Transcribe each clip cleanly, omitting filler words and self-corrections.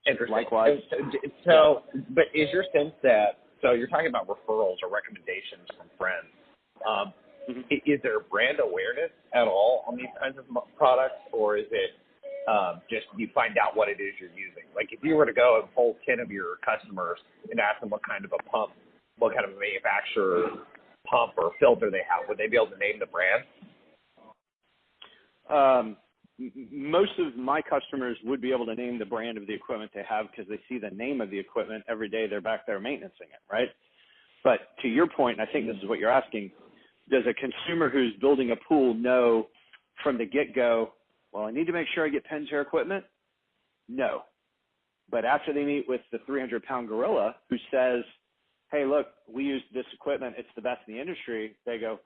Interesting. Likewise. But is your sense that, so you're talking about referrals or recommendations from friends. Is there brand awareness at all on these kinds of products, or is it just you find out what it is you're using? Like if you were to go and poll 10 of your customers and ask them what kind of a pump, what kind of a manufacturer pump or filter they have, would they be able to name the brand? Most of my customers would be able to name the brand of the equipment they have because they see the name of the equipment every day they're back there maintaining it, right? But to your point, and I think this is what you're asking, does a consumer who's building a pool know from the get-go, well, I need to make sure I get Pentair equipment? No. But after they meet with the 300-pound gorilla who says, hey, look, we use this equipment, it's the best in the industry, they go,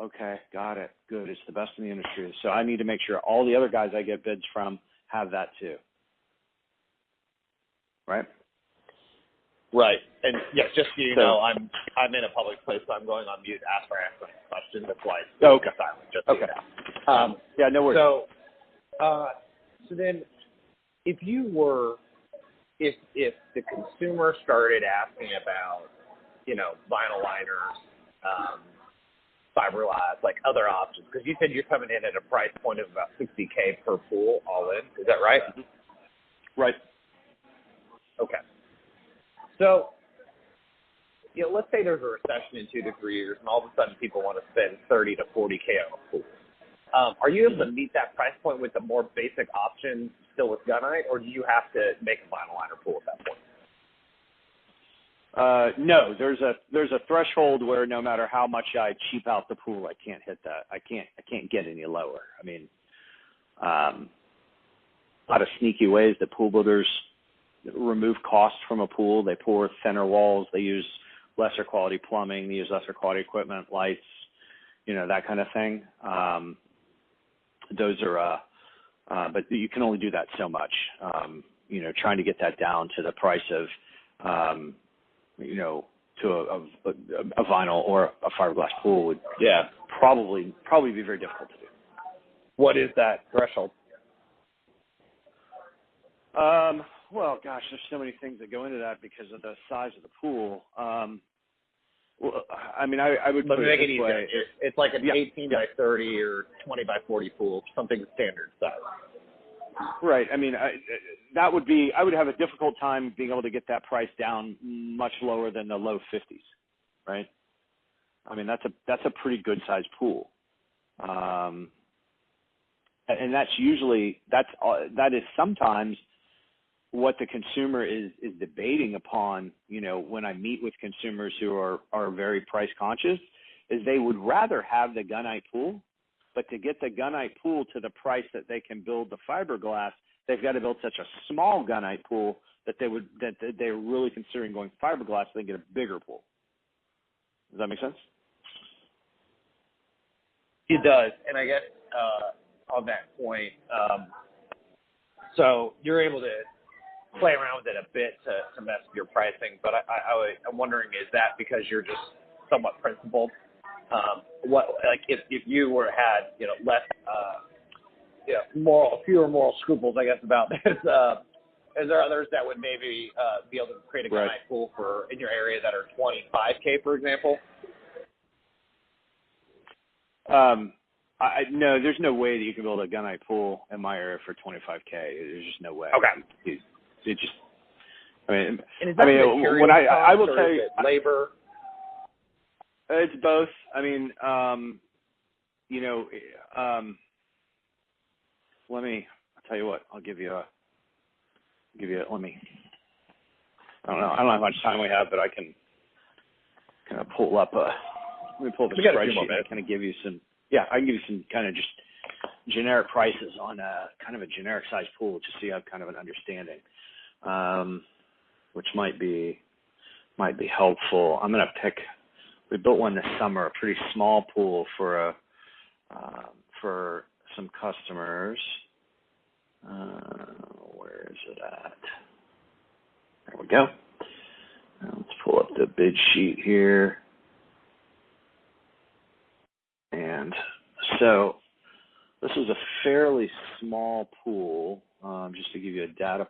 okay, got it, good, it's the best in the industry. So I need to make sure all the other guys I get bids from have that too. Right? Right. And yes, just so you know, I'm in a public place, so I'm going on mute after I ask my question. That's why it's silent. Just so you know. Yeah, no worries. So then, if the consumer started asking about, vinyl liners, fiberglass, like other options, because you said you're coming in at a price point of about $60K per pool all in. Is that right? Right. Okay. So, let's say there's a recession in 2 to 3 years, and all of a sudden people want to spend $30 to $40K on a pool. Are you able to meet that price point with the more basic option still with gunite, or do you have to make a vinyl liner pool at that point? No, there's a threshold where no matter how much I cheap out the pool, I can't hit that. I can't get any lower. I mean, a lot of sneaky ways that pool builders remove costs from a pool. They pour thinner walls. They use lesser quality plumbing. They use lesser quality equipment, lights, that kind of thing. Those are, but you can only do that so much. Trying to get that down to the price of, to a vinyl or a fiberglass pool would probably be very difficult to do. What is that threshold? Well, gosh, there's so many things that go into that because of the size of the pool. Well, I mean, I would put it this way. It's like an 18 by 30 or 20 by 40 pool, something standard size. Right. I mean, I would have a difficult time being able to get that price down much lower than the low 50s, right? I mean, that's a pretty good sized pool. And that is sometimes what the consumer is debating upon, when I meet with consumers who are very price conscious, is they would rather have the gunite pool, but to get the gunite pool to the price that they can build the fiberglass, they've got to build such a small gunite pool that they're really considering going fiberglass so they can get a bigger pool. Does that make sense? It does. And I guess on that point, so you're able to play around with it a bit to mess with your pricing, but I'm wondering, is that because you're just somewhat principled? If you had less fewer moral scruples, I guess, about this, is there others that would maybe be able to create a gunite pool in your area that are $25K, for example? No, there's no way that you can build a gunite pool in my area for $25K. There's just no way. Okay. It just, and is that when I will tell you, labor. It's both. I mean, let me. I'll tell you what. I'll give you. Let me. I don't know how much time we have, but I can kind of pull up a. Let me pull up a spreadsheet. I kind of give you some. Yeah, I can give you some kind of just generic prices on a kind of a generic size pool, just so you have kind of an understanding, which might be helpful. I'm gonna pick. We built one this summer, a pretty small pool for some customers. Where is it at? There we go. Let's pull up the bid sheet here. And so this is a fairly small pool, just to give you a data